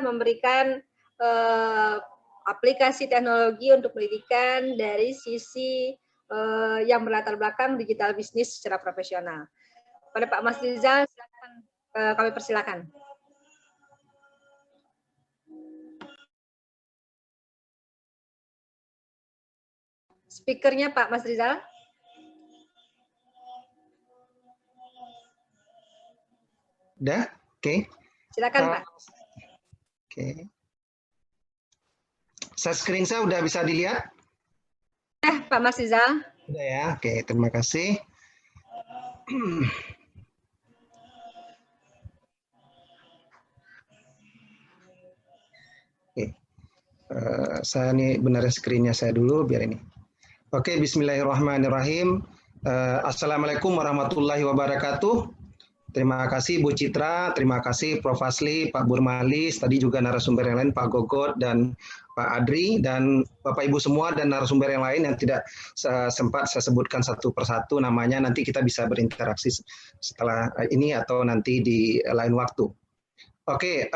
memberikan aplikasi teknologi untuk pendidikan dari sisi yang berlatar belakang digital bisnis secara profesional. Pada Pak Mas Rizal, silakan, kami persilakan. Speakernya Pak Mas Rizal. Udah? Oke. Silakan Pak. Oke. Screen saya udah bisa dilihat? Pak Mas Rizal. Udah ya, oke, terima kasih. Oke. Saya ini benar screen-nya saya dulu, biar ini. Oke, bismillahirrahmanirrahim. Assalamualaikum warahmatullahi wabarakatuh. Terima kasih Bu Citra, terima kasih Prof. Asli, Pak Burmalis, tadi juga narasumber yang lain, Pak Gogot, dan Pak Adri, dan Bapak Ibu semua, dan narasumber yang lain yang tidak sempat saya sebutkan satu persatu namanya, nanti kita bisa berinteraksi setelah ini atau nanti di lain waktu. Oke,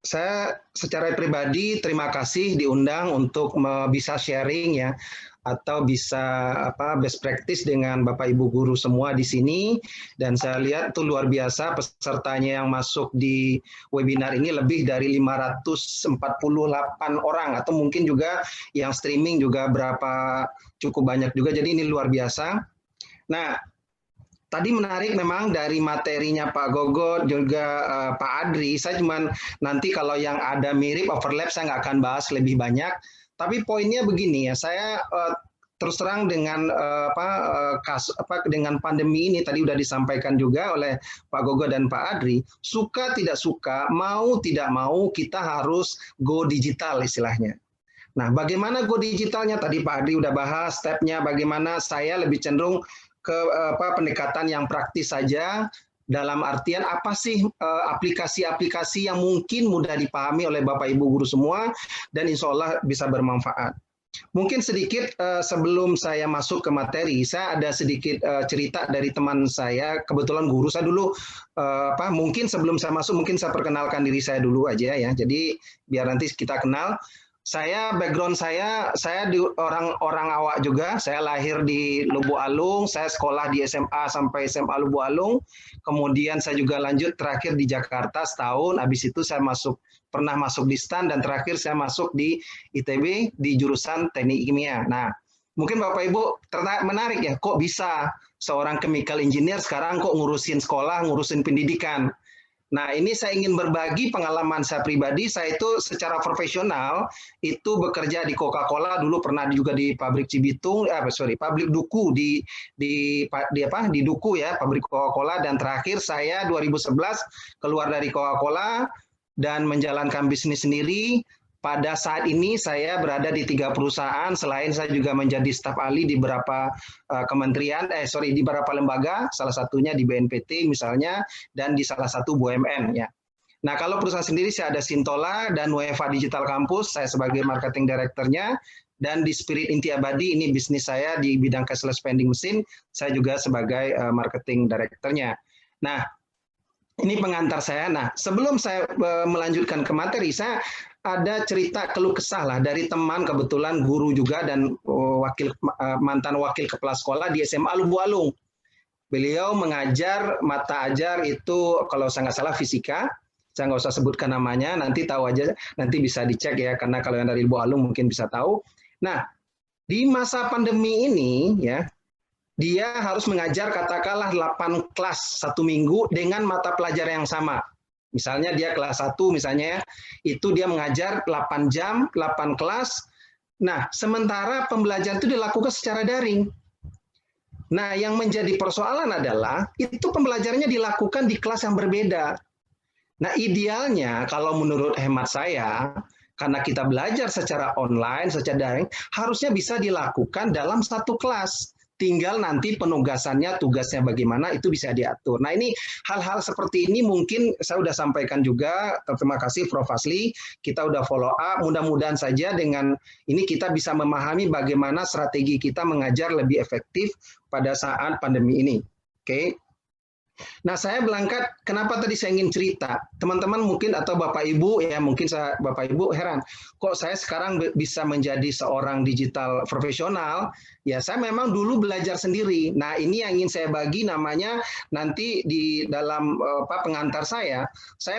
saya secara pribadi terima kasih diundang untuk bisa sharing ya, atau bisa best practice dengan Bapak Ibu guru semua di sini, dan saya lihat itu luar biasa pesertanya yang masuk di webinar ini lebih dari 548 orang, atau mungkin juga yang streaming juga cukup banyak juga, jadi ini luar biasa. Nah, tadi menarik memang dari materinya Pak Gogot juga Pak Adri, saya cuman nanti kalau yang ada mirip overlap saya nggak akan bahas lebih banyak. Tapi poinnya begini ya, saya terus terang dengan dengan pandemi ini tadi sudah disampaikan juga oleh Pak Gogot dan Pak Adri, suka tidak suka, mau tidak mau kita harus go digital istilahnya. Nah, bagaimana go digitalnya? Tadi Pak Adri udah bahas stepnya, bagaimana saya lebih cenderung ke pendekatan yang praktis saja. Dalam artian apa sih aplikasi-aplikasi yang mungkin mudah dipahami oleh Bapak Ibu guru semua dan insya Allah bisa bermanfaat. Mungkin sedikit sebelum saya masuk ke materi, saya ada sedikit cerita dari teman saya, kebetulan guru saya dulu, mungkin sebelum saya masuk, mungkin saya perkenalkan diri saya dulu aja ya, jadi biar nanti kita kenal. Saya background saya di orang awak juga. Saya lahir di Lubuk Alung, saya sekolah di SMA sampai SMA Lubuk Alung. Kemudian saya juga lanjut terakhir di Jakarta setahun. Habis itu saya pernah masuk di STAN dan terakhir saya masuk di ITB di jurusan Teknik Kimia. Nah, mungkin Bapak Ibu menarik ya, kok bisa seorang chemical engineer sekarang kok ngurusin sekolah, ngurusin pendidikan. Nah, ini saya ingin berbagi pengalaman saya pribadi. Saya itu secara profesional itu bekerja di Coca-Cola, dulu pernah juga di pabrik Cibitung, pabrik Duku di Duku ya, pabrik Coca-Cola, dan terakhir saya 2011 keluar dari Coca-Cola dan menjalankan bisnis sendiri. Pada saat ini saya berada di 3 perusahaan, selain saya juga menjadi staf ahli di beberapa di beberapa lembaga, salah satunya di BNPT misalnya, dan di salah satu BUMN ya. Nah, kalau perusahaan sendiri saya ada Sintola dan UEFA Digital Campus, saya sebagai marketing director-nya, dan di Spirit Inti Abadi, ini bisnis saya di bidang cashless spending machine, saya juga sebagai marketing director-nya. Nah, ini pengantar saya. Nah, sebelum saya melanjutkan ke materi, saya ada cerita keluh kesah lah dari teman, kebetulan guru juga dan mantan wakil kepala sekolah di SMA Lubuk Alung. Beliau mengajar mata ajar itu kalau saya nggak salah fisika, saya nggak usah sebutkan namanya, nanti tahu aja, nanti bisa dicek ya, karena kalau yang dari Lubuk Alung mungkin bisa tahu. Nah, di masa pandemi ini ya, dia harus mengajar katakanlah 8 kelas 1 minggu dengan mata pelajaran yang sama. Misalnya dia kelas 1 misalnya, itu dia mengajar 8 jam, 8 kelas. Nah, sementara pembelajaran itu dilakukan secara daring. Nah, yang menjadi persoalan adalah itu pembelajarannya dilakukan di kelas yang berbeda. Nah, idealnya kalau menurut hemat saya, karena kita belajar secara online, secara daring, harusnya bisa dilakukan dalam satu kelas. Tinggal nanti penugasannya, tugasnya bagaimana, itu bisa diatur. Nah, ini hal-hal seperti ini mungkin saya sudah sampaikan juga, terima kasih Prof. Asli, kita sudah follow up, mudah-mudahan saja dengan ini kita bisa memahami bagaimana strategi kita mengajar lebih efektif pada saat pandemi ini. Oke. Nah, saya berangkat, kenapa tadi saya ingin cerita? Teman-teman mungkin atau Bapak Ibu, ya mungkin Bapak Ibu heran, kok saya sekarang bisa menjadi seorang digital profesional? Ya, saya memang dulu belajar sendiri. Nah, ini yang ingin saya bagi namanya nanti di dalam pengantar saya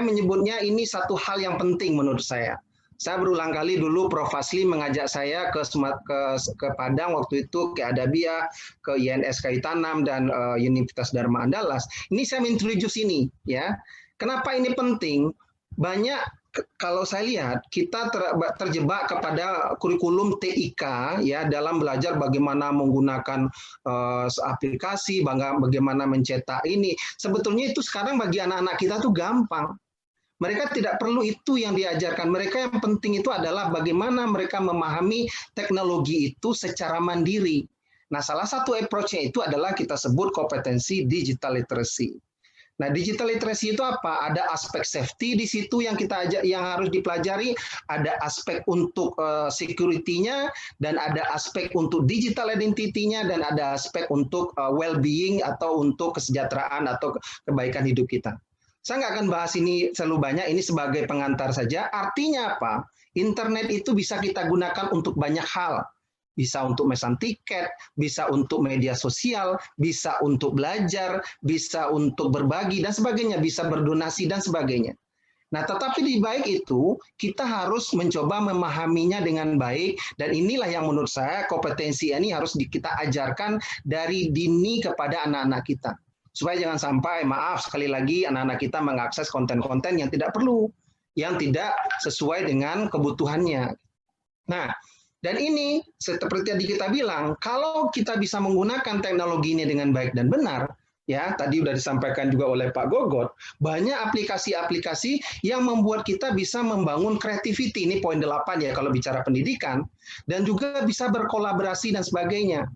menyebutnya ini satu hal yang penting menurut saya. Saya berulang kali dulu Prof. Fasli mengajak saya ke Padang waktu itu, ke Adabia, ke INS Kaitanam dan Universitas Dharma Andalas. Ini saya introduce ini, ya. Kenapa ini penting? Banyak kalau saya lihat kita terjebak kepada kurikulum TIK ya dalam belajar bagaimana menggunakan aplikasi, bagaimana mencetak ini. Sebetulnya itu sekarang bagi anak-anak kita tuh gampang. Mereka tidak perlu itu yang diajarkan. Mereka yang penting itu adalah bagaimana mereka memahami teknologi itu secara mandiri. Nah, salah satu approach-nya itu adalah kita sebut kompetensi digital literacy. Nah, digital literacy itu apa? Ada aspek safety di situ yang harus dipelajari, ada aspek untuk security-nya, dan ada aspek untuk digital identity-nya, dan ada aspek untuk well-being atau untuk kesejahteraan atau kebaikan hidup kita. Saya nggak akan bahas ini terlalu banyak, ini sebagai pengantar saja. Artinya apa? Internet itu bisa kita gunakan untuk banyak hal. Bisa untuk mesan tiket, bisa untuk media sosial, bisa untuk belajar, bisa untuk berbagi, dan sebagainya, bisa berdonasi, dan sebagainya. Nah, tetapi di baik itu, kita harus mencoba memahaminya dengan baik, dan inilah yang menurut saya kompetensi ini harus kita ajarkan dari dini kepada anak-anak kita. Supaya jangan sampai, maaf sekali lagi, anak-anak kita mengakses konten-konten yang tidak perlu, yang tidak sesuai dengan kebutuhannya. Nah, dan ini seperti tadi kita bilang, kalau kita bisa menggunakan teknologi ini dengan baik dan benar, ya tadi sudah disampaikan juga oleh Pak Gogot, banyak aplikasi-aplikasi yang membuat kita bisa membangun creativity, ini poin 8 ya kalau bicara pendidikan, dan juga bisa berkolaborasi dan sebagainya.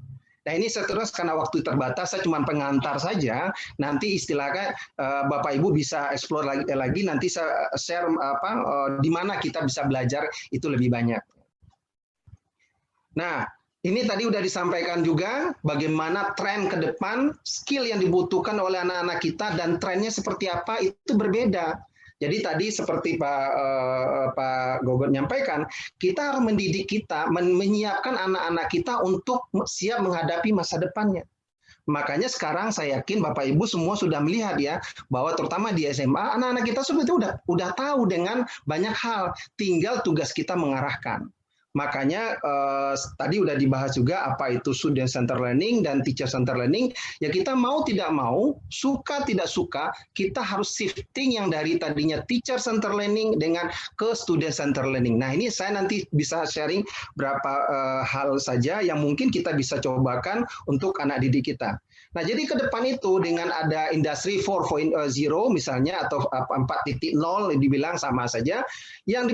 Nah, ini saya terus karena waktu terbatas, saya cuma pengantar saja. Nanti istilahnya Bapak Ibu bisa explore lagi nanti saya share di mana kita bisa belajar itu lebih banyak. Nah, ini tadi udah disampaikan juga bagaimana tren ke depan, skill yang dibutuhkan oleh anak-anak kita dan trennya seperti apa itu berbeda. Jadi tadi seperti Pak Gogot nyampaikan, kita harus mendidik kita, menyiapkan anak-anak kita untuk siap menghadapi masa depannya. Makanya sekarang saya yakin Bapak Ibu semua sudah melihat ya, bahwa terutama di SMA, anak-anak kita sebetulnya udah tahu dengan banyak hal, tinggal tugas kita mengarahkan. Makanya tadi udah dibahas juga apa itu student center learning dan teacher center learning. Ya kita mau tidak mau, suka tidak suka, kita harus shifting yang dari tadinya teacher center learning dengan ke student center learning. Nah ini saya nanti bisa sharing berapa hal saja yang mungkin kita bisa cobakan untuk anak didik kita. Nah, jadi ke depan itu dengan ada industri 4.0 misalnya atau 4.0 dibilang sama saja, yang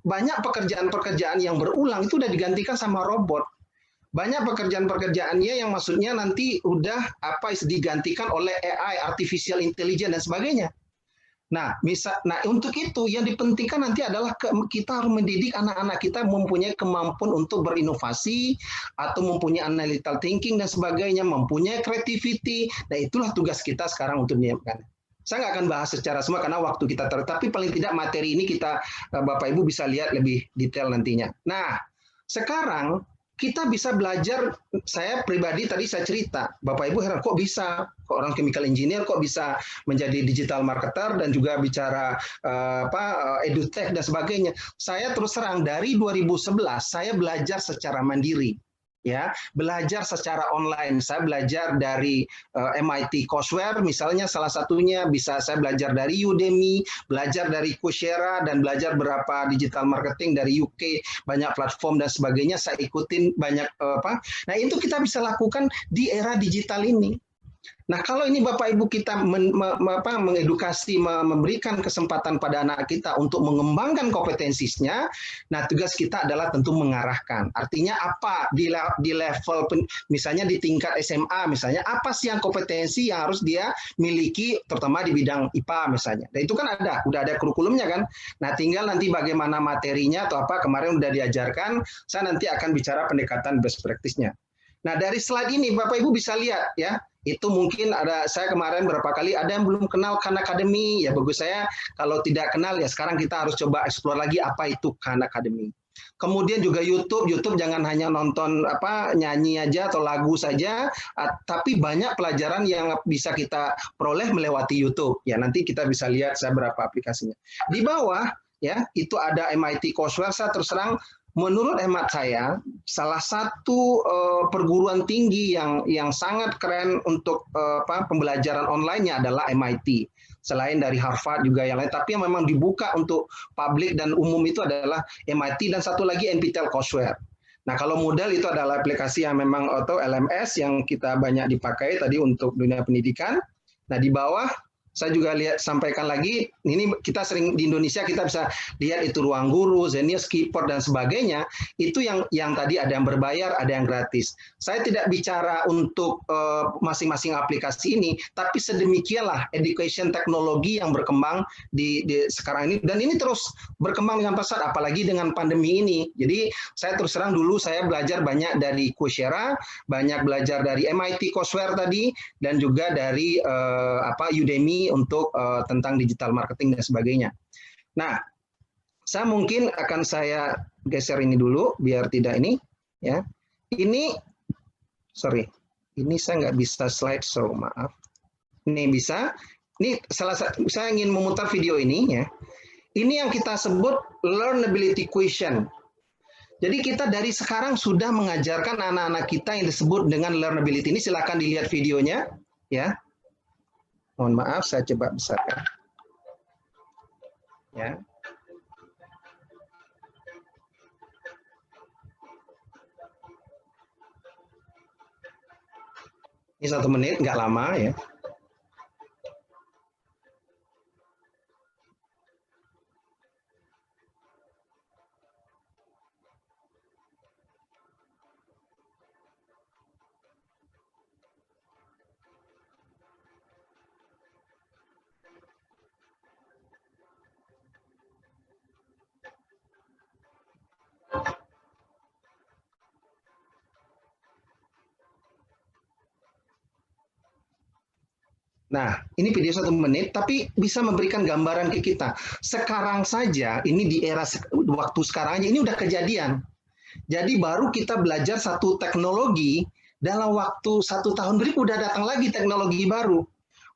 banyak pekerjaan-pekerjaan yang berulang itu udah digantikan sama robot. Banyak pekerjaan-pekerjaannya yang maksudnya nanti udah digantikan oleh AI, artificial intelligence dan sebagainya. Nah, untuk itu yang dipentingkan nanti adalah kita harus mendidik anak-anak kita mempunyai kemampuan untuk berinovasi atau mempunyai analytical thinking dan sebagainya, mempunyai creativity. Nah, itulah tugas kita sekarang untuk menyiapkan. Saya nggak akan bahas secara semua karena waktu kita tapi paling tidak materi ini kita Bapak Ibu bisa lihat lebih detail nantinya. Nah, sekarang kita bisa belajar, saya pribadi tadi saya cerita, Bapak Ibu heran kok bisa, kok orang chemical engineer kok bisa menjadi digital marketer dan juga bicara edutech dan sebagainya. Saya terus terang dari 2011 saya belajar secara mandiri. Ya, belajar secara online. Saya belajar dari MIT Coursera misalnya salah satunya, bisa saya belajar dari Udemy, belajar dari Coursera dan belajar berapa digital marketing dari UK, banyak platform dan sebagainya saya ikutin banyak Nah, itu kita bisa lakukan di era digital ini. Nah, kalau ini Bapak Ibu kita mengedukasi, memberikan kesempatan pada anak kita untuk mengembangkan kompetensinya, nah tugas kita adalah tentu mengarahkan. Artinya apa di level, misalnya di tingkat SMA, misalnya apa sih yang kompetensi yang harus dia miliki, terutama di bidang IPA misalnya. Dan itu kan udah ada kurikulumnya kan. Nah, tinggal nanti bagaimana materinya atau apa, kemarin udah diajarkan, saya nanti akan bicara pendekatan best practice-nya. Nah, dari slide ini Bapak Ibu bisa lihat ya, Itu mungkin saya kemarin berapa kali ada yang belum kenal Khan Academy, ya bagus saya kalau tidak kenal ya sekarang kita harus coba explore lagi apa itu Khan Academy. Kemudian juga YouTube jangan hanya nonton nyanyi aja atau lagu saja, tapi banyak pelajaran yang bisa kita peroleh melewati YouTube. Ya nanti kita bisa lihat saya berapa aplikasinya. Di bawah ya itu ada MIT Coursera. Saya terus terang menurut hemat saya, salah satu perguruan tinggi yang sangat keren untuk pembelajaran online-nya adalah MIT. Selain dari Harvard juga yang lain, tapi yang memang dibuka untuk publik dan umum itu adalah MIT dan satu lagi NPTEL Coursera. Nah, kalau model itu adalah aplikasi yang memang atau LMS yang kita banyak dipakai tadi untuk dunia pendidikan. Nah, di bawah saya juga sampaikan lagi, ini kita sering di Indonesia kita bisa lihat itu Ruang Guru, Zenius, Keyboard dan sebagainya, itu yang tadi ada yang berbayar, ada yang gratis. Saya tidak bicara untuk masing-masing aplikasi ini, tapi sedemikianlah education teknologi yang berkembang di sekarang ini, dan ini terus berkembang dengan pesat, apalagi dengan pandemi ini. Jadi saya terus terang dulu saya belajar banyak dari Coursera, banyak belajar dari MIT Coursera tadi, dan juga dari Udemy untuk tentang digital marketing dan sebagainya. Nah, saya mungkin akan saya geser ini dulu biar tidak ini ya. Ini saya nggak bisa slideshow, maaf. Ini bisa. Ini saya ingin memutar video ini ya. Ini yang kita sebut learnability question. Jadi kita dari sekarang sudah mengajarkan anak-anak kita yang disebut dengan learnability. Ini silakan dilihat videonya ya. Mohon maaf, saya coba besarkan. Ya. Ini 1 menit, nggak lama ya. Nah, ini video 1 menit, tapi bisa memberikan gambaran ke kita. Sekarang saja, ini di era waktu sekarang aja, ini udah kejadian. Jadi baru kita belajar satu teknologi, dalam waktu 1 tahun berikut udah datang lagi teknologi baru.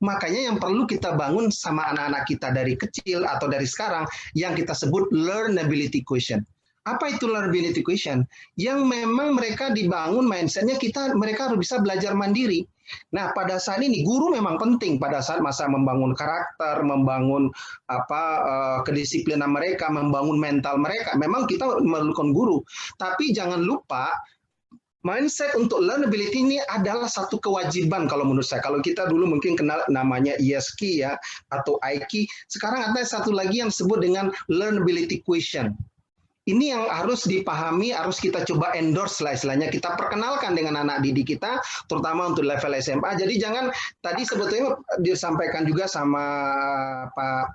Makanya yang perlu kita bangun sama anak-anak kita dari kecil atau dari sekarang, yang kita sebut learnability question. Apa itu learnability question? Yang memang mereka dibangun mindset-nya mereka harus bisa belajar mandiri. Nah, pada saat ini guru memang penting pada saat masa membangun karakter, membangun kedisiplinan mereka, membangun mental mereka. Memang kita memerlukan guru, tapi jangan lupa mindset untuk learnability ini adalah satu kewajiban kalau menurut saya. Kalau kita dulu mungkin kenal namanya ESQ ya atau IQ, sekarang ada satu lagi yang disebut dengan learnability question. Ini yang harus dipahami, harus kita coba endorse lah istilahnya, kita perkenalkan dengan anak didik kita, terutama untuk level SMA. Jadi jangan, tadi sebetulnya disampaikan juga sama Pak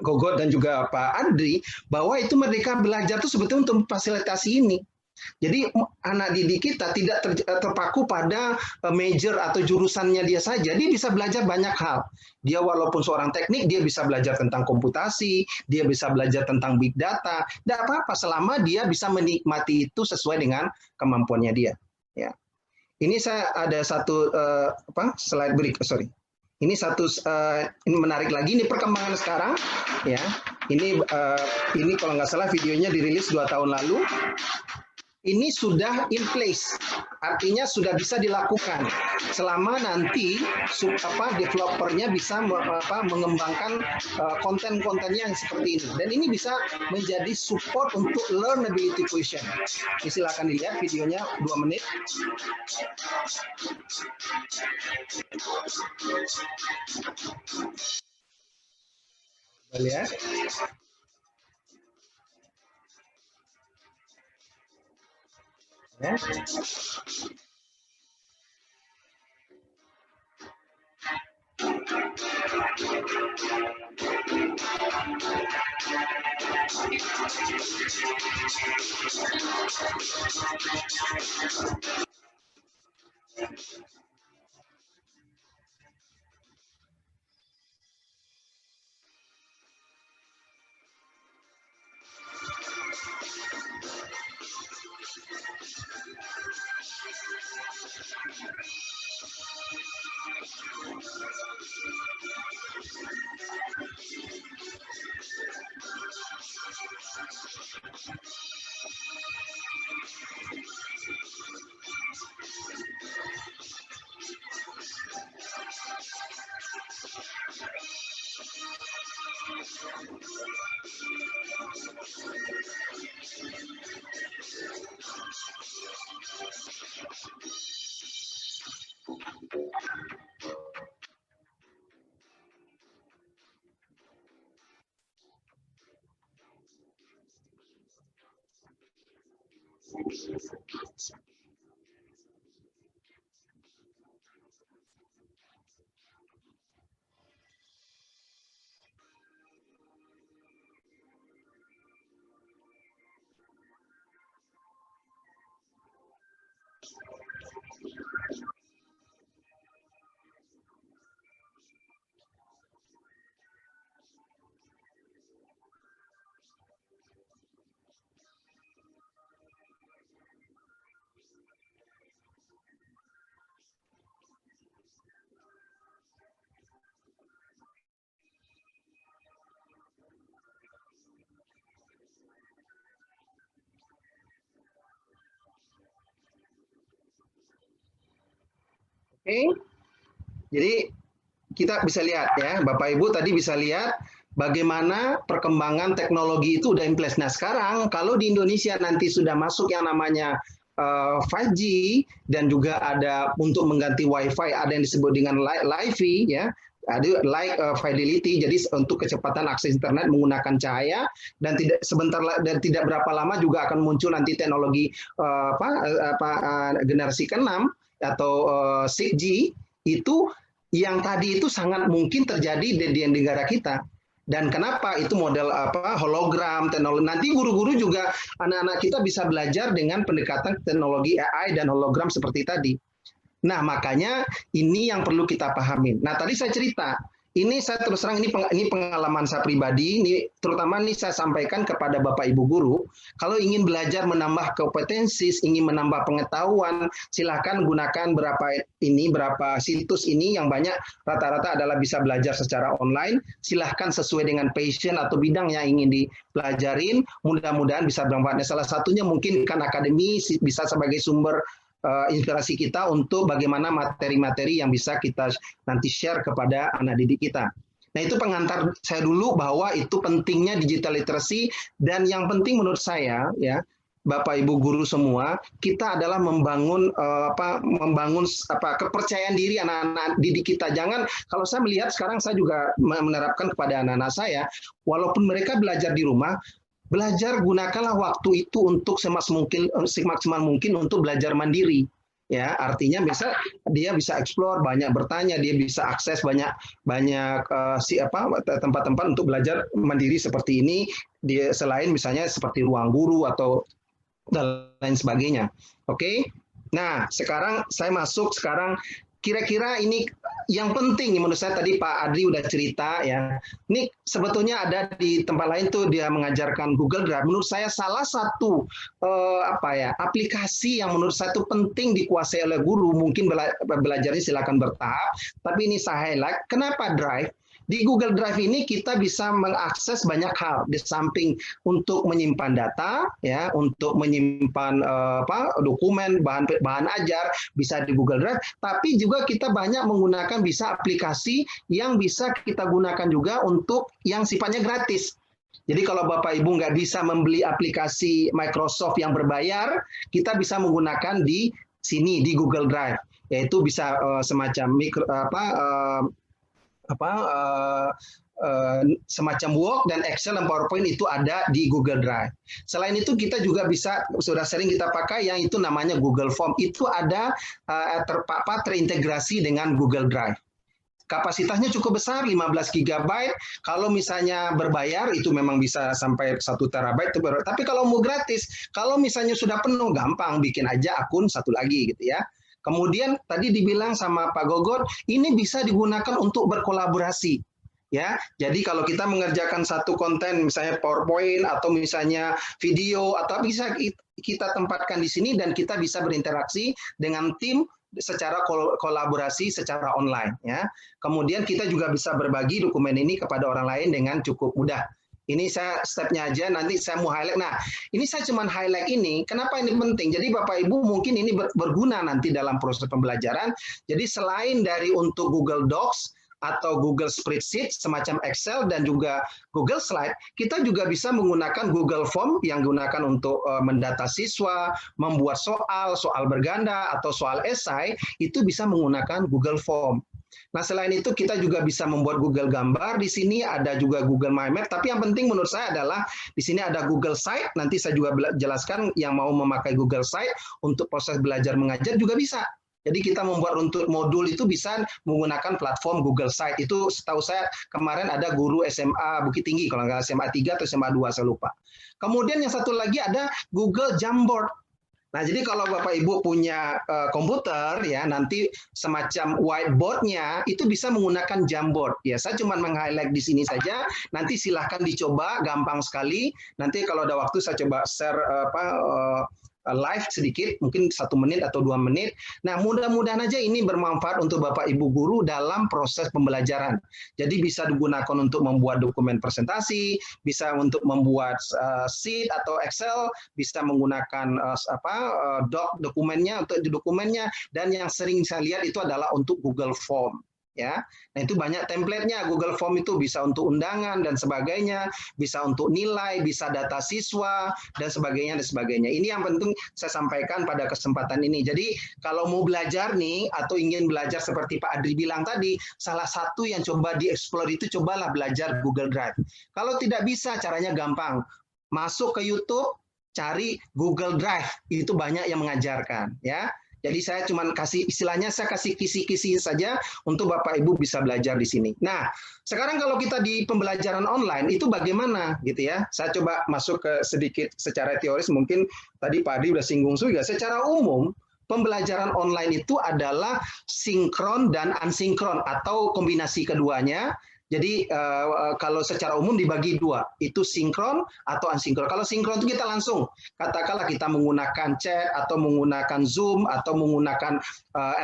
Gogot dan juga Pak Adri, bahwa itu mereka belajar itu sebetulnya untuk memfasilitasi ini. Jadi anak didik kita tidak terpaku pada major atau jurusannya dia saja, dia bisa belajar banyak hal. Dia walaupun seorang teknik, dia bisa belajar tentang komputasi, dia bisa belajar tentang big data, tidak apa-apa selama dia bisa menikmati itu sesuai dengan kemampuannya dia. Ya. Ini saya ada satu slide berikut, Ini ini menarik lagi, ini perkembangan sekarang, ya. Ini kalau nggak salah videonya dirilis 2 tahun lalu. Ini sudah in place, artinya sudah bisa dilakukan selama nanti developernya bisa mengembangkan konten-kontennya yang seperti ini, dan ini bisa menjadi support untuk learnability question. Silakan dilihat videonya 2 menit. Kita lihat. Ya. Oke, jadi kita bisa lihat ya, Bapak Ibu tadi bisa lihat bagaimana perkembangan teknologi itu udah imples. Nah sekarang kalau di Indonesia nanti sudah masuk yang namanya 5G dan juga ada untuk mengganti WiFi ada yang disebut dengan LiFi ya, ada fidelity, jadi untuk kecepatan akses internet menggunakan cahaya dan tidak berapa lama juga akan muncul nanti teknologi generasi ke-6 atau 6G itu yang tadi itu sangat mungkin terjadi di negara kita. Dan kenapa itu model hologram, teknologi. Nanti guru-guru juga anak-anak kita bisa belajar dengan pendekatan teknologi AI dan hologram seperti tadi. Nah, makanya ini yang perlu kita pahamin. Nah, tadi saya cerita, ini saya terus terang ini pengalaman saya pribadi, ini terutama ini saya sampaikan kepada Bapak Ibu guru, kalau ingin belajar menambah kompetensi, ingin menambah pengetahuan, silahkan gunakan berapa situs ini yang banyak rata-rata adalah bisa belajar secara online, silahkan sesuai dengan passion atau bidang yang ingin dipelajarin, mudah-mudahan bisa bermanfaat. Salah satunya mungkin Khan Academy bisa sebagai sumber inspirasi kita untuk bagaimana materi-materi yang bisa kita nanti share kepada anak didik kita. Nah, itu pengantar saya dulu bahwa itu pentingnya digital literacy, dan yang penting menurut saya ya, Bapak Ibu guru semua, kita adalah membangun kepercayaan diri anak-anak didik kita. Jangan, kalau saya melihat sekarang saya juga menerapkan kepada anak-anak saya, walaupun mereka belajar di rumah, belajar gunakanlah waktu itu untuk semaksimal mungkin untuk belajar mandiri. Ya, artinya dia bisa explore, banyak bertanya, dia bisa akses banyak tempat-tempat untuk belajar mandiri seperti ini. Dia selain misalnya seperti ruang guru atau dan lain sebagainya. Oke. Nah, sekarang saya masuk kira-kira ini yang penting menurut saya, tadi Pak Adri udah cerita ya. Ini sebetulnya ada di tempat lain tuh dia mengajarkan Google Drive. Menurut saya salah satu aplikasi yang menurut saya itu penting dikuasai oleh guru. Mungkin belajarnya silakan bertahap, tapi ini saya highlight. Kenapa Drive? Di Google Drive ini kita bisa mengakses banyak hal, di samping untuk menyimpan data, ya, untuk menyimpan dokumen, bahan ajar, bisa di Google Drive, tapi juga kita banyak menggunakan bisa aplikasi yang bisa kita gunakan juga untuk yang sifatnya gratis. Jadi kalau Bapak Ibu nggak bisa membeli aplikasi Microsoft yang berbayar, kita bisa menggunakan di sini, di Google Drive, yaitu bisa semacam semacam Word dan Excel dan PowerPoint itu ada di Google Drive. Selain itu kita juga bisa, sudah sering kita pakai yang itu namanya Google Form. Itu ada terintegrasi dengan Google Drive. Kapasitasnya cukup besar, 15 GB. Kalau misalnya berbayar itu memang bisa sampai 1 TB. Tapi kalau mau gratis, kalau misalnya sudah penuh, gampang bikin aja akun satu lagi gitu ya. Kemudian tadi dibilang sama Pak Gogot, ini bisa digunakan untuk berkolaborasi. Ya, jadi kalau kita mengerjakan satu konten, misalnya PowerPoint atau misalnya video, atau bisa kita tempatkan di sini dan kita bisa berinteraksi dengan tim secara kolaborasi secara online. Ya, kemudian kita juga bisa berbagi dokumen ini kepada orang lain dengan cukup mudah. Ini saya stepnya aja, nanti saya mau highlight. Nah, ini saya cuma highlight ini. Kenapa ini penting? Jadi Bapak Ibu mungkin ini berguna nanti dalam proses pembelajaran. Jadi selain dari untuk Google Docs atau Google Spreadsheet, semacam Excel dan juga Google Slide, kita juga bisa menggunakan Google Form yang digunakan untuk mendata siswa, membuat soal berganda atau soal esai, itu bisa menggunakan Google Form. Nah, selain itu kita juga bisa membuat Google Gambar. Di sini ada juga Google My Map. Tapi yang penting menurut saya adalah di sini ada Google Site. Nanti saya juga jelaskan yang mau memakai Google Site untuk proses belajar mengajar juga bisa. Jadi kita membuat untuk modul itu bisa menggunakan platform Google Site. Itu setahu saya kemarin ada guru SMA Bukit Tinggi, kalau nggak SMA 3 atau SMA 2, saya lupa. Kemudian yang satu lagi ada Google Jamboard. Nah, jadi kalau Bapak Ibu punya komputer ya, nanti semacam whiteboard-nya itu bisa menggunakan Jamboard. Ya, saya cuma meng-highlight di sini saja. Nanti silahkan dicoba, gampang sekali. Nanti kalau ada waktu saya coba share live sedikit, mungkin 1 menit atau 2 menit. Nah, mudah-mudahan aja ini bermanfaat untuk Bapak Ibu guru dalam proses pembelajaran. Jadi bisa digunakan untuk membuat dokumen presentasi, bisa untuk membuat sheet atau Excel, bisa menggunakan dokumennya untuk dokumennya, dan yang sering saya lihat itu adalah untuk Google Form. Ya, nah itu banyak template-nya. Google Form itu bisa untuk undangan dan sebagainya, bisa untuk nilai, bisa data siswa dan sebagainya dan sebagainya. Ini yang penting saya sampaikan pada kesempatan ini. Jadi kalau mau belajar nih atau ingin belajar seperti Pak Adri bilang tadi, salah satu yang coba dieksplor itu cobalah belajar Google Drive. Kalau tidak bisa, caranya gampang. Masuk ke YouTube, cari Google Drive. Itu banyak yang mengajarkan, ya. Jadi saya cuma kasih istilahnya, saya kasih kisi-kisi saja untuk Bapak Ibu bisa belajar di sini. Nah, sekarang kalau kita di pembelajaran online itu bagaimana gitu ya? Saya coba masuk ke sedikit secara teoris, mungkin tadi Pak Adi udah singgung juga. Secara umum pembelajaran online itu adalah sinkron dan asinkron atau kombinasi keduanya. Jadi kalau secara umum dibagi dua, itu sinkron atau asinkron. Kalau sinkron itu kita langsung, katakanlah kita menggunakan chat atau menggunakan Zoom atau menggunakan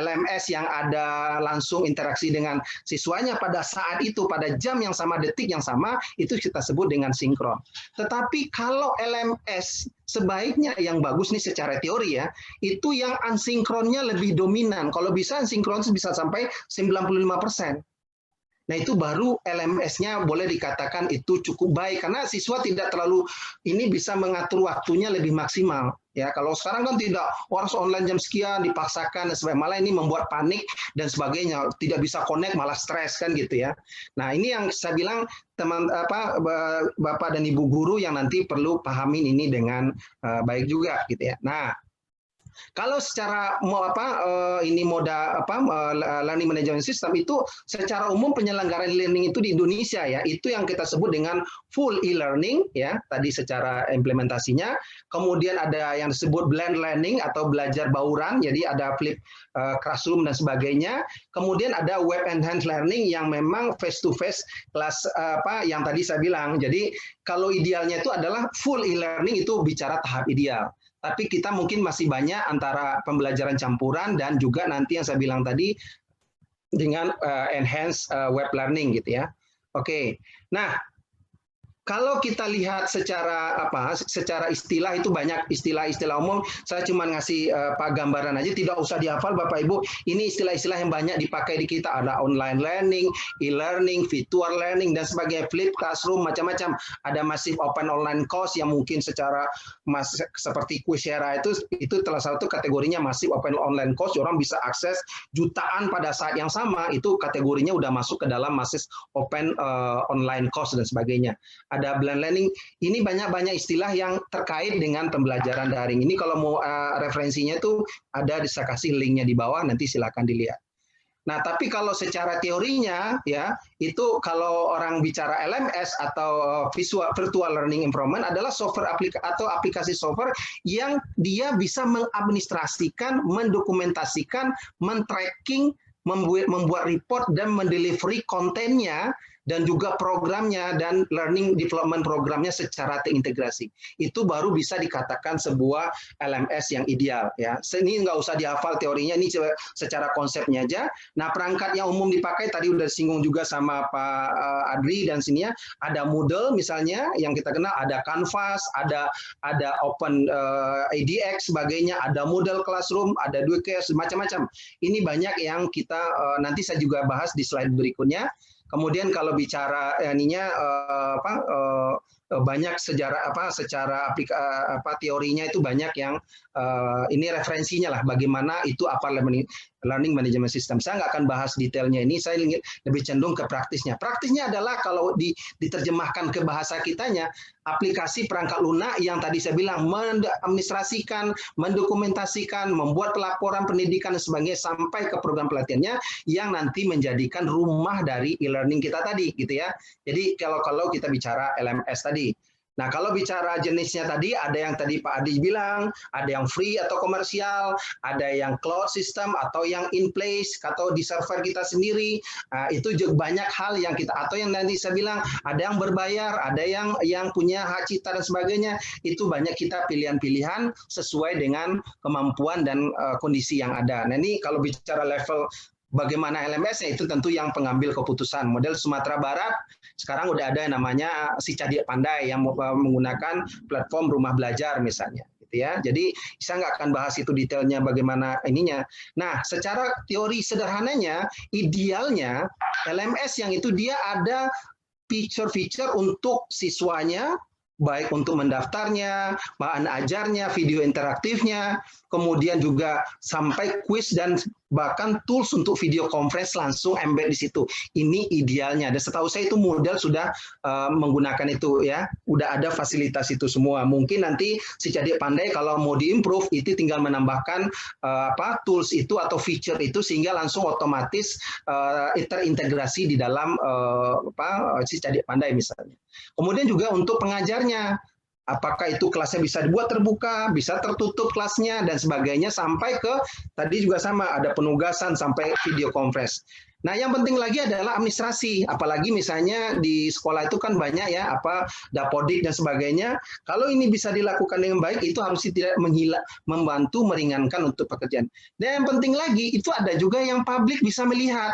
LMS yang ada langsung interaksi dengan siswanya pada saat itu, pada jam yang sama, detik yang sama, itu kita sebut dengan sinkron. Tetapi kalau LMS sebaiknya yang bagus nih secara teori ya, itu yang asinkronnya lebih dominan. Kalau bisa asinkron bisa sampai 95%. Nah, itu baru LMS-nya boleh dikatakan itu cukup baik karena siswa tidak terlalu ini bisa mengatur waktunya lebih maksimal. Ya, kalau sekarang kan tidak, harus online jam sekian dipaksakan dan sebagainya, malah ini membuat panik dan sebagainya, tidak bisa connect malah stres kan gitu ya. Nah, ini yang saya bilang Bapak dan Ibu guru yang nanti perlu pahamin ini dengan baik juga gitu ya. Nah, kalau secara learning management system itu secara umum penyelenggaraan learning itu di Indonesia ya, itu yang kita sebut dengan full e-learning ya, tadi secara implementasinya. Kemudian ada yang disebut blend learning atau belajar bauran, jadi ada flip classroom dan sebagainya. Kemudian ada web enhanced learning yang memang face to face kelas yang tadi saya bilang. Jadi kalau idealnya itu adalah full e-learning, itu bicara tahap ideal. Tapi kita mungkin masih banyak antara pembelajaran campuran dan juga nanti yang saya bilang tadi dengan enhanced web learning gitu ya. Oke. Nah, kalau kita lihat secara istilah itu banyak istilah-istilah umum. Saya cuma ngasih gambaran aja, tidak usah dihafal Bapak Ibu. Ini istilah-istilah yang banyak dipakai di kita, ada online learning, e-learning, virtual learning dan sebagainya, flip classroom, macam-macam. Ada massive open online course yang mungkin secara seperti Coursera itu salah satu kategorinya massive open online course, orang bisa akses jutaan pada saat yang sama, itu kategorinya udah masuk ke dalam massive open online course dan sebagainya. Ada blend learning, ini banyak istilah yang terkait dengan pembelajaran daring. Ini kalau mau referensinya itu ada, saya kasih linknya di bawah, nanti silakan dilihat. Nah, tapi kalau secara teorinya ya, itu kalau orang bicara LMS atau virtual learning environment adalah software atau aplikasi software yang dia bisa mengadministrasikan, mendokumentasikan, men-tracking, membuat report dan mendelivery kontennya dan juga programnya dan learning development programnya secara terintegrasi. Itu baru bisa dikatakan sebuah LMS yang ideal ya. Ini nggak usah dihafal teorinya, ini secara konsepnya aja. Nah, perangkat yang umum dipakai tadi udah disinggung juga sama Pak Adri dan sini ya, ada Moodle misalnya yang kita kenal, ada Canvas, ada Open ADX sebagainya, ada Moodle Classroom, ada Duke, macam-macam. Ini banyak yang kita nanti saya juga bahas di slide berikutnya. Kemudian kalau bicara banyak sejarah secara teorinya itu banyak yang ini referensinya lah bagaimana itu apa learning management system. Saya nggak akan bahas detailnya ini, saya ingin lebih cenderung ke praktisnya. Praktisnya adalah kalau diterjemahkan ke bahasa kitanya, aplikasi perangkat lunak yang tadi saya bilang mengadministrasikan, mendokumentasikan, membuat pelaporan pendidikan dan sebagainya sampai ke program pelatihannya yang nanti menjadikan rumah dari e-learning kita tadi gitu ya. Jadi kalau kita bicara LMS tadi. Nah, kalau bicara jenisnya tadi, ada yang tadi Pak Adi bilang, ada yang free atau komersial, ada yang cloud system atau yang in place atau di server kita sendiri. Nah, itu juga banyak hal yang kita, atau yang nanti saya bilang, ada yang berbayar, ada yang punya hak cipta dan sebagainya. Itu banyak kita pilihan-pilihan sesuai dengan kemampuan dan kondisi yang ada. Nah, ini kalau bicara level bagaimana LMS-nya itu tentu yang pengambil keputusan. Model Sumatera Barat sekarang udah ada yang namanya Si Cadik Pandai yang menggunakan platform rumah belajar misalnya, gitu ya. Jadi saya nggak akan bahas itu detailnya bagaimana ininya. Nah, secara teori sederhananya, idealnya LMS yang itu dia ada feature-feature untuk siswanya, baik untuk mendaftarnya, bahan ajarnya, video interaktifnya, kemudian juga sampai quiz dan bahkan tools untuk video conference langsung embed di situ. Ini idealnya. Dan setahu saya itu model sudah menggunakan itu ya, udah ada fasilitas itu semua. Mungkin nanti Si Cadik Pandai kalau mau diimprove itu tinggal menambahkan tools itu atau feature itu sehingga langsung otomatis terintegrasi di dalam Si Cadik Pandai misalnya. Kemudian juga untuk pengajarnya, apakah itu kelasnya bisa dibuat terbuka, bisa tertutup kelasnya, dan sebagainya, sampai ke, tadi juga sama, ada penugasan sampai video conference. Nah, yang penting lagi adalah administrasi, apalagi misalnya di sekolah itu kan banyak ya, dapodik dan sebagainya. Kalau ini bisa dilakukan dengan baik, itu harus tidak membantu meringankan untuk pekerjaan. Dan yang penting lagi, itu ada juga yang publik bisa melihat.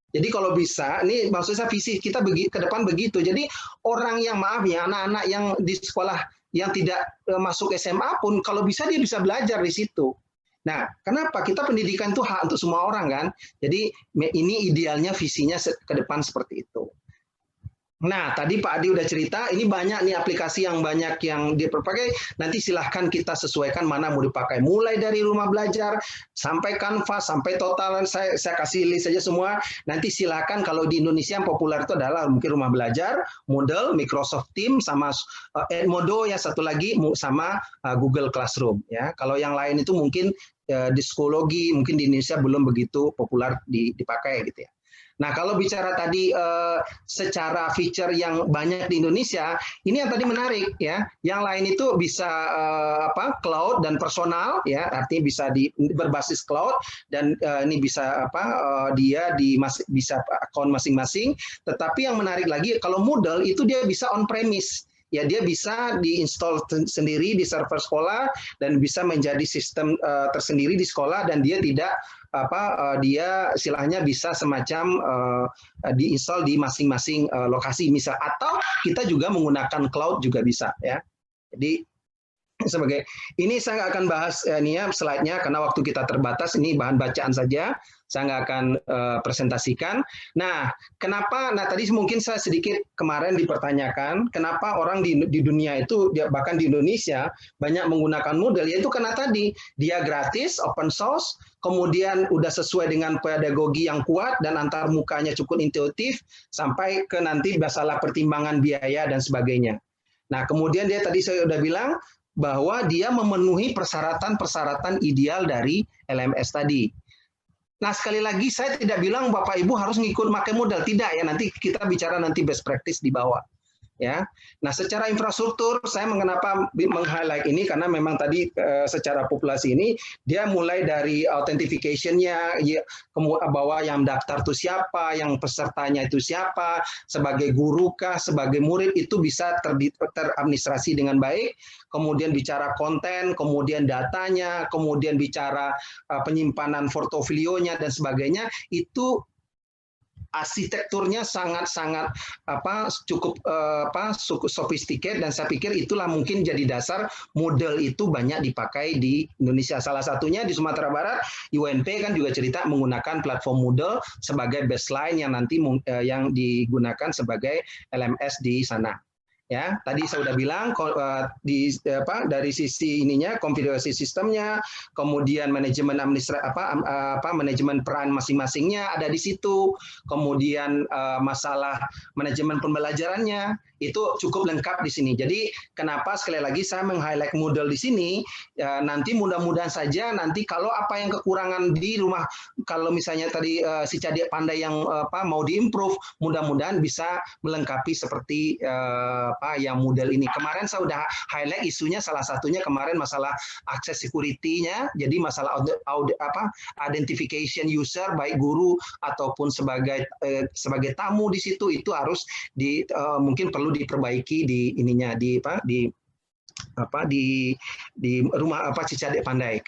Jadi kalau bisa, ini maksudnya visi kita ke depan begitu. Jadi orang yang anak-anak yang di sekolah yang tidak masuk SMA pun kalau bisa dia bisa belajar di situ. Nah, kenapa? Kita pendidikan itu hak untuk semua orang kan. Jadi ini idealnya visinya ke depan seperti itu. Nah, tadi Pak Adi udah cerita, ini banyak nih aplikasi yang banyak yang dipakai. Nanti silahkan kita sesuaikan mana mau dipakai. Mulai dari rumah belajar, sampai Canvas, sampai total, saya kasih list saja semua. Nanti silahkan, kalau di Indonesia yang populer itu adalah mungkin rumah belajar, Moodle, Microsoft Teams, sama Edmodo, ya satu lagi, sama Google Classroom. Ya. Kalau yang lain itu mungkin di psikologi, mungkin di Indonesia belum begitu populer dipakai gitu ya. Nah, kalau bicara tadi secara feature yang banyak di Indonesia, ini yang tadi menarik ya. Yang lain itu bisa cloud dan personal ya, artinya bisa berbasis cloud dan ini bisa dia bisa account masing-masing. Tetapi yang menarik lagi kalau Moodle itu dia bisa on premise. Ya, dia bisa diinstal sendiri di server sekolah dan bisa menjadi sistem tersendiri di sekolah, dan dia tidak dia istilahnya bisa semacam diinstal di masing-masing lokasi misal, atau kita juga menggunakan cloud juga bisa ya. Jadi sebagai ini saya nggak akan bahas slide-nya karena waktu kita terbatas, ini bahan bacaan saja, saya nggak akan presentasikan. Nah, kenapa? Nah, tadi mungkin saya sedikit kemarin dipertanyakan, kenapa orang di dunia itu, bahkan di Indonesia, banyak menggunakan Moodle, yaitu karena tadi, dia gratis, open source, kemudian udah sesuai dengan pedagogi yang kuat, dan antar mukanya cukup intuitif, sampai ke nanti masalah pertimbangan biaya dan sebagainya. Nah, kemudian dia tadi saya udah bilang, bahwa dia memenuhi persyaratan-persyaratan ideal dari LMS tadi. Nah, sekali lagi saya tidak bilang Bapak Ibu harus ngikut pakai Moodle, tidak ya, nanti kita bicara nanti best practice di bawah. ya. Nah, secara infrastruktur saya mengapa meng-highlight ini karena memang tadi secara populasi ini dia mulai dari authentication-nya, bahwa yang daftar itu siapa, yang pesertanya itu siapa, sebagai guru kah, sebagai murid itu bisa teradministrasi dengan baik. Kemudian bicara konten, kemudian datanya, kemudian bicara penyimpanan portofolionya dan sebagainya, itu arsitekturnya sangat-sangat cukup sophisticated, dan saya pikir itulah mungkin jadi dasar model itu banyak dipakai di Indonesia. Salah satunya di Sumatera Barat, UNP kan juga cerita menggunakan platform Moodle sebagai baseline yang nanti yang digunakan sebagai LMS di sana. Ya, tadi saya sudah bilang dari sisi ininya, konfigurasi sistemnya, kemudian manajemen manajemen peran masing-masingnya ada di situ, kemudian masalah manajemen pembelajarannya itu cukup lengkap di sini. Jadi kenapa sekali lagi saya meng-highlight Moodle di sini, nanti mudah-mudahan saja nanti kalau apa yang kekurangan di rumah, kalau misalnya tadi si Cadik Pandai yang mau diimprove, mudah-mudahan bisa melengkapi seperti yang model ini. Kemarin saya sudah highlight isunya, salah satunya kemarin masalah akses security-nya, jadi masalah identification user baik guru ataupun sebagai tamu di situ, itu harus mungkin perlu diperbaiki di ininya, di rumah si Cadik Pandai.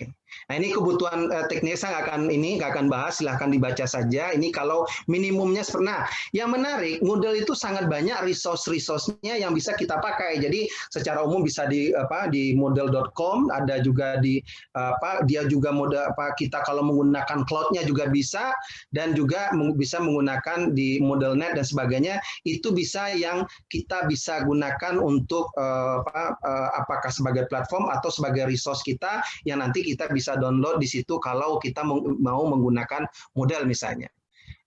Nah, ini kebutuhan teknis, saya nggak akan bahas, silahkan dibaca saja. Ini kalau minimumnya. Nah, yang menarik, Moodle itu sangat banyak resource-nya yang bisa kita pakai. Jadi secara umum bisa di moodle.com, ada juga dia juga kita kalau menggunakan cloud-nya juga bisa, dan juga bisa menggunakan di Moodle.net dan sebagainya. Itu bisa yang kita bisa gunakan untuk apakah sebagai platform atau sebagai resource kita yang nanti kita bisa download di situ kalau kita mau menggunakan Moodle misalnya.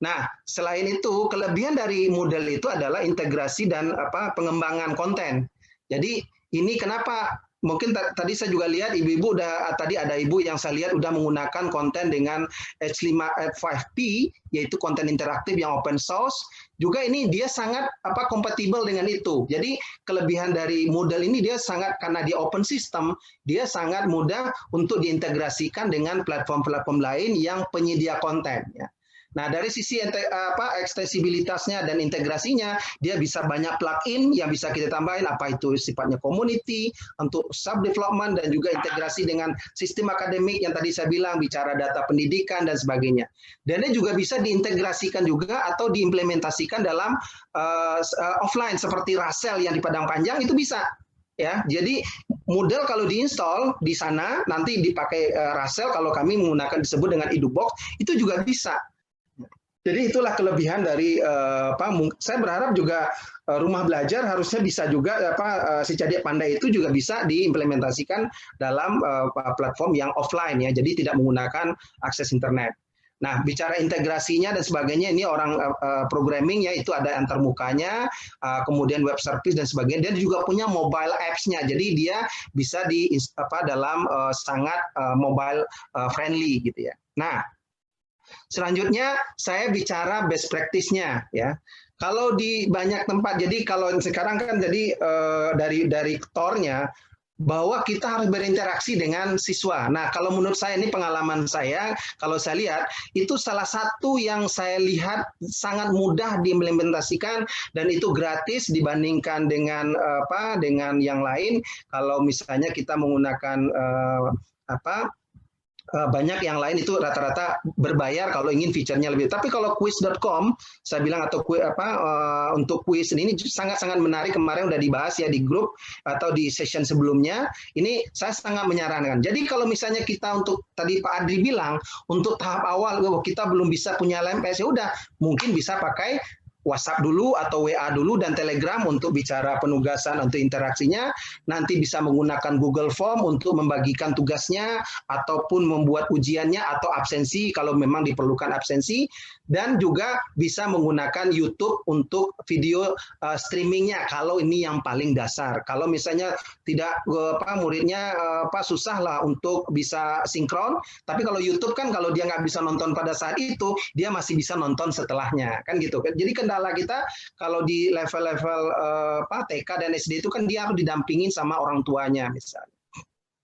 Nah, selain itu, kelebihan dari Moodle itu adalah integrasi dan pengembangan konten. Jadi ini kenapa mungkin tadi saya juga lihat ibu-ibu tadi ada ibu yang saya lihat udah menggunakan konten dengan H5P, yaitu konten interaktif yang open source. Juga ini dia sangat kompatibel dengan itu. Jadi kelebihan dari Moodle ini dia sangat, karena dia open system, dia sangat mudah untuk diintegrasikan dengan platform-platform lain yang penyedia konten, ya. Nah, dari sisi ekstensibilitasnya dan integrasinya, dia bisa banyak plugin yang bisa kita tambahin, apa itu sifatnya community, untuk sub development, dan juga integrasi dengan sistem akademik yang tadi saya bilang, bicara data pendidikan dan sebagainya. Dan dia juga bisa diintegrasikan juga atau diimplementasikan dalam offline seperti Rasel yang di Padang Panjang itu bisa. Ya, jadi Moodle kalau diinstal di sana nanti dipakai Rasel, kalau kami menggunakan disebut dengan Edubox, itu juga bisa. Jadi itulah kelebihan dari saya berharap juga rumah belajar harusnya bisa juga si Cadik Pandai itu juga bisa diimplementasikan dalam platform yang offline, ya. Jadi tidak menggunakan akses internet. Nah, bicara integrasinya dan sebagainya, ini orang programming, ya, itu ada antarmukanya, kemudian web service dan sebagainya. Dia juga punya mobile apps-nya. Jadi dia bisa dalam sangat mobile friendly gitu, ya. Nah, selanjutnya saya bicara best practice-nya, ya. Kalau di banyak tempat, jadi kalau sekarang kan jadi dari TOR-nya bahwa kita harus berinteraksi dengan siswa. Nah, kalau menurut saya, ini pengalaman saya, kalau saya lihat itu salah satu yang saya lihat sangat mudah diimplementasikan dan itu gratis dibandingkan dengan yang lain. Kalau misalnya kita menggunakan banyak yang lain itu rata-rata berbayar kalau ingin fiturnya lebih. Tapi kalau quiz.com, saya bilang, atau untuk quiz ini sangat-sangat menarik, kemarin udah dibahas, ya, di grup atau di session sebelumnya. Ini saya sangat menyarankan. Jadi kalau misalnya kita untuk tadi Pak Adri bilang untuk tahap awal kita belum bisa punya LMS, ya udah mungkin bisa pakai WhatsApp dulu atau WA dulu dan Telegram untuk bicara penugasan, untuk interaksinya. Nanti bisa menggunakan Google Form untuk membagikan tugasnya ataupun membuat ujiannya atau absensi kalau memang diperlukan absensi, dan juga bisa menggunakan YouTube untuk video streamingnya kalau ini yang paling dasar. Kalau misalnya tidak muridnya susah lah untuk bisa sinkron, tapi kalau YouTube kan kalau dia nggak bisa nonton pada saat itu, dia masih bisa nonton setelahnya, kan gitu. Jadi kendala kita kalau di level-level TK dan SD itu kan dia harus didampingin sama orang tuanya misalnya.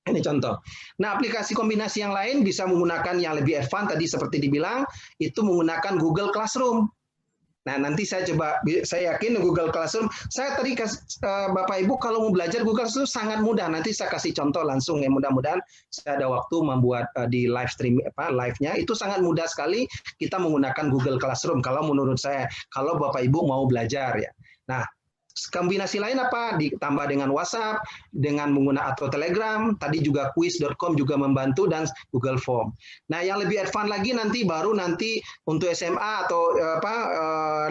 Ini contoh. Nah, aplikasi kombinasi yang lain bisa menggunakan yang lebih advance tadi seperti dibilang, itu menggunakan Google Classroom. Nah, nanti saya yakin Google Classroom, saya tadi Bapak Ibu kalau mau belajar Google Classroom sangat mudah. Nanti saya kasih contoh langsung ya, mudah-mudahan saya ada waktu membuat di live stream live-nya. Itu sangat mudah sekali kita menggunakan Google Classroom kalau menurut saya, kalau Bapak Ibu mau belajar ya. Nah, kombinasi lain apa? Ditambah dengan WhatsApp, dengan menggunakan atau Telegram, tadi juga quiz.com juga membantu dan Google Form. Nah, yang lebih advance lagi baru nanti untuk SMA atau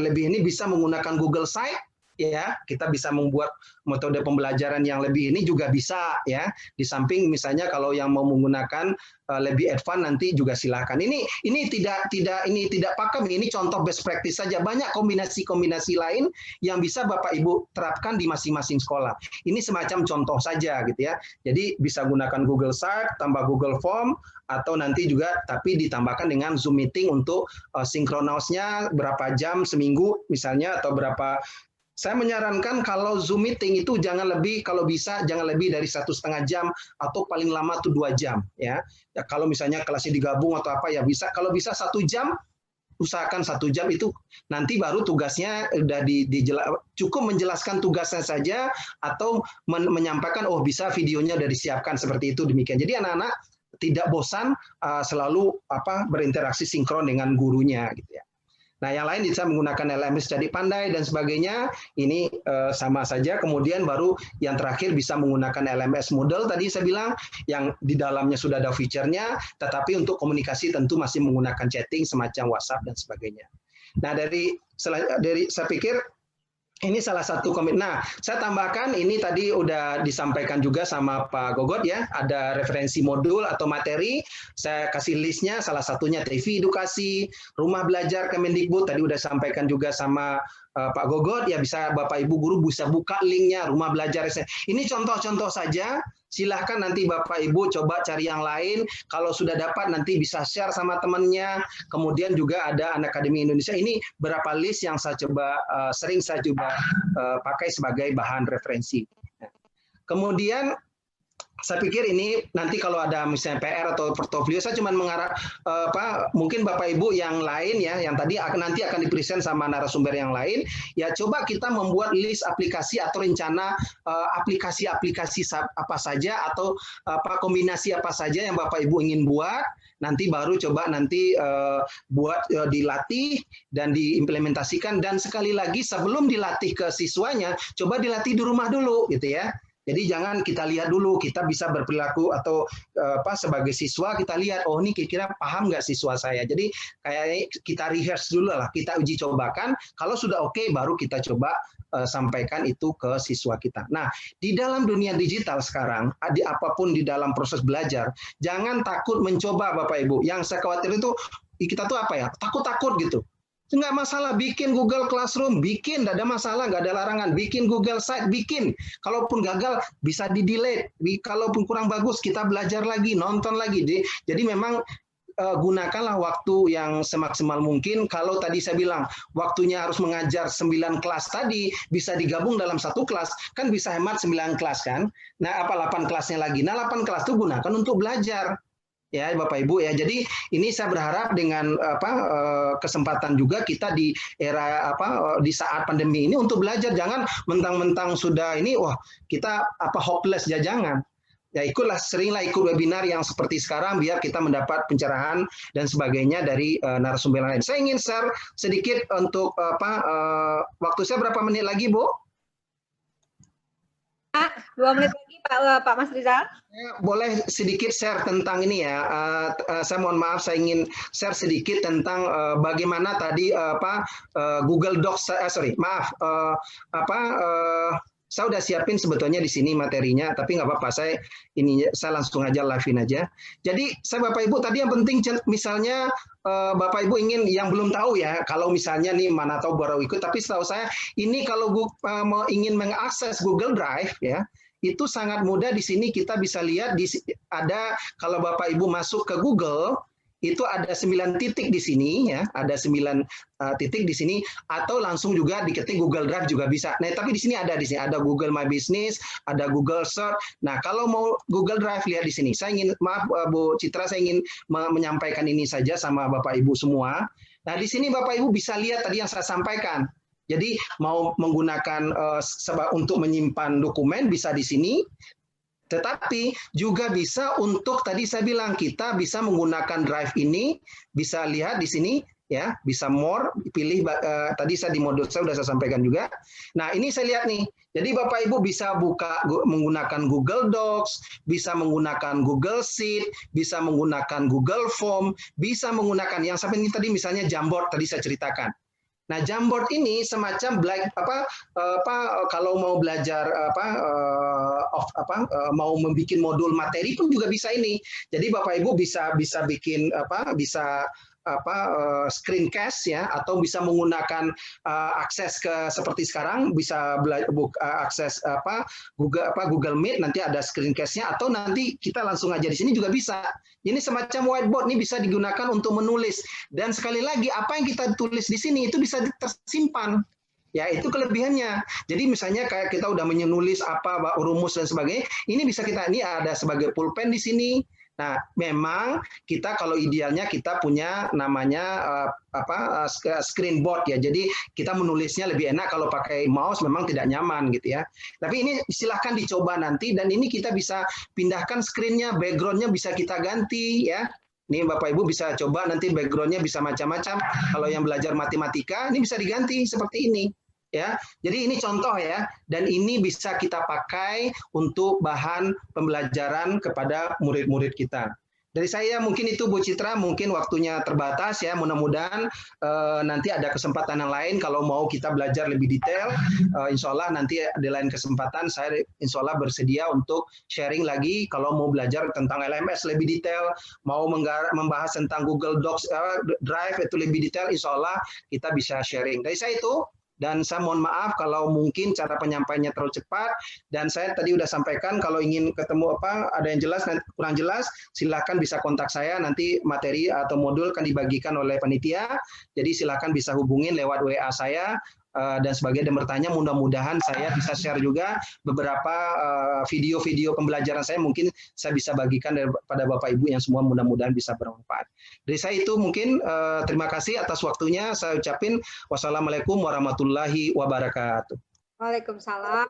lebih ini bisa menggunakan Google Site ya. Kita bisa membuat metode pembelajaran yang lebih ini juga bisa ya. Di samping misalnya kalau yang mau menggunakan lebih advance nanti juga silakan. Ini tidak pakem, ini contoh best practice saja. Banyak kombinasi-kombinasi lain yang bisa Bapak Ibu terapkan di masing-masing sekolah. Ini semacam contoh saja gitu ya. Jadi bisa gunakan Google Site tambah Google Form atau nanti juga tapi ditambahkan dengan Zoom meeting untuk sinkronosnya berapa jam seminggu misalnya atau berapa. Saya menyarankan kalau Zoom meeting itu kalau bisa jangan lebih dari 1,5 jam atau paling lama tuh 2 jam ya. Ya kalau misalnya kelasnya digabung atau apa ya bisa. Kalau bisa 1 jam, usahakan 1 jam itu nanti baru tugasnya udah cukup menjelaskan tugasnya saja atau menyampaikan bisa videonya udah disiapkan seperti itu demikian. Jadi anak-anak tidak bosan selalu berinteraksi sinkron dengan gurunya gitu ya. Nah, yang lain bisa menggunakan LMS jadi pandai dan sebagainya. Ini sama saja. Kemudian baru yang terakhir bisa menggunakan LMS Moodle tadi saya bilang yang di dalamnya sudah ada fiturnya, tetapi untuk komunikasi tentu masih menggunakan chatting semacam WhatsApp dan sebagainya. Nah, dari saya pikir ini salah satu komitmen. Nah, saya tambahkan ini tadi udah disampaikan juga sama Pak Gogot ya, ada referensi modul atau materi. Saya kasih listnya, salah satunya TV edukasi, rumah belajar Kemendikbud, tadi udah sampaikan juga sama Pak Gogot, ya bisa Bapak Ibu guru bisa buka linknya, rumah belajar. Ini contoh-contoh saja, silahkan nanti Bapak Ibu coba cari yang lain, kalau sudah dapat nanti bisa share sama temannya, kemudian juga ada Anak Akademi Indonesia, ini berapa list yang saya coba, sering saya coba pakai sebagai bahan referensi. Kemudian saya pikir ini nanti kalau ada misalnya PR atau portofolio, saya cuma mengarah mungkin Bapak Ibu yang lain ya, yang tadi nanti akan dipresent sama narasumber yang lain, ya coba kita membuat list aplikasi atau rencana aplikasi-aplikasi apa saja atau kombinasi apa saja yang Bapak Ibu ingin buat, nanti baru coba nanti buat dilatih dan diimplementasikan, dan sekali lagi sebelum dilatih ke siswanya, coba dilatih di rumah dulu gitu ya. Jadi jangan kita lihat dulu, kita bisa berperilaku atau sebagai siswa kita lihat, oh ini kira-kira paham nggak siswa saya. Jadi kayaknya kita rehearse dulu lah, kita uji cobakan. Kalau sudah oke, baru kita coba sampaikan itu ke siswa kita. Nah, di dalam dunia digital sekarang, apapun di dalam proses belajar, jangan takut mencoba Bapak Ibu. Yang saya khawatir itu kita tuh takut-takut gitu. Nggak masalah bikin Google Classroom, bikin, nggak ada masalah, nggak ada larangan. Bikin Google Site, bikin. Kalaupun gagal, bisa di-delete. Kalaupun kurang bagus, kita belajar lagi, nonton lagi. Jadi memang gunakanlah waktu yang semaksimal mungkin. Kalau tadi saya bilang, waktunya harus mengajar 9 kelas tadi, bisa digabung dalam satu kelas, kan bisa hemat 9 kelas kan. Nah, 8 kelasnya lagi. Nah, 8 kelas itu gunakan untuk belajar. Ya Bapak Ibu ya, jadi ini saya berharap dengan kesempatan juga kita di era di saat pandemi ini untuk belajar, jangan mentang-mentang sudah ini kita hopeless ya, jangan. Ya seringlah ikut webinar yang seperti sekarang biar kita mendapat pencerahan dan sebagainya dari narasumber lain. Saya ingin share sedikit untuk waktu saya berapa menit lagi Bu? 2 menit lagi Pak Mas Rizal. Boleh sedikit share tentang ini ya. Saya mohon maaf, saya ingin share sedikit tentang bagaimana tadi Google Docs. Saya udah siapin sebetulnya di sini materinya, tapi nggak apa-apa. Saya langsung aja live-in aja. Jadi Bapak Ibu tadi yang penting misalnya Bapak Ibu ingin yang belum tahu ya, kalau misalnya nih mana tahu baru ikut, tapi setahu saya ini kalau mau ingin mengakses Google Drive ya, itu sangat mudah. Di sini kita bisa lihat ada kalau Bapak Ibu masuk ke Google, itu ada 9 titik di sini ya, ada 9 titik di sini, atau langsung juga diketik Google Drive juga bisa. Nah, tapi di sini ada Google My Business, ada Google Search. Nah, kalau mau Google Drive lihat di sini. Saya ingin maaf Bu Citra, saya ingin menyampaikan ini saja sama Bapak Ibu semua. Nah, di sini Bapak Ibu bisa lihat tadi yang saya sampaikan. Jadi mau menggunakan untuk menyimpan dokumen bisa di sini. Tetapi juga bisa untuk tadi saya bilang kita bisa menggunakan drive ini, bisa lihat di sini ya, bisa more, pilih tadi saya di modul saya sudah saya sampaikan juga. Nah, ini saya lihat nih. Jadi Bapak Ibu bisa buka menggunakan Google Docs, bisa menggunakan Google Sheet, bisa menggunakan Google Form, bisa menggunakan yang sampai ini tadi misalnya Jamboard tadi saya ceritakan. Nah, Jamboard ini semacam kalau mau belajar mau membuat modul materi pun juga bisa ini. Jadi Bapak Ibu bisa bikin screencast ya, atau bisa menggunakan akses ke seperti sekarang bisa akses Google Meet, nanti ada screencast-nya, atau nanti kita langsung aja di sini juga bisa. Ini semacam whiteboard, ini bisa digunakan untuk menulis, dan sekali lagi apa yang kita tulis di sini itu bisa tersimpan. Ya, itu kelebihannya. Jadi misalnya kayak kita udah menulis rumus dan sebagainya, ini bisa ini ada sebagai pulpen di sini. Nah, memang kita kalau idealnya kita punya namanya screen board ya. Jadi kita menulisnya lebih enak, kalau pakai mouse memang tidak nyaman gitu ya. Tapi ini silahkan dicoba nanti, dan ini kita bisa pindahkan screen-nya, background-nya bisa kita ganti ya. Ini Bapak Ibu bisa coba nanti background-nya bisa macam-macam. Kalau yang belajar matematika ini bisa diganti seperti ini. Ya, jadi ini contoh ya, dan ini bisa kita pakai untuk bahan pembelajaran kepada murid-murid kita. Dari saya mungkin itu Bu Citra, mungkin waktunya terbatas ya, mudah-mudahan nanti ada kesempatan yang lain kalau mau kita belajar lebih detail. Insya Allah nanti di lain kesempatan saya insya Allah bersedia untuk sharing lagi kalau mau belajar tentang LMS lebih detail, mau membahas tentang Google Docs, Drive itu lebih detail, insya Allah kita bisa sharing. Dari saya itu. Dan saya mohon maaf kalau mungkin cara penyampaiannya terlalu cepat, dan saya tadi udah sampaikan kalau ingin ketemu ada yang jelas dan kurang jelas, silakan bisa kontak saya, nanti materi atau modul akan dibagikan oleh panitia, jadi silakan bisa hubungin lewat WA saya dan sebagai dan bertanya. Mudah-mudahan saya bisa share juga beberapa video-video pembelajaran saya, mungkin saya bisa bagikan pada Bapak Ibu yang semua, mudah-mudahan bisa bermanfaat. Dari saya itu mungkin terima kasih atas waktunya, saya ucapin wassalamualaikum warahmatullahi wabarakatuh. Waalaikumsalam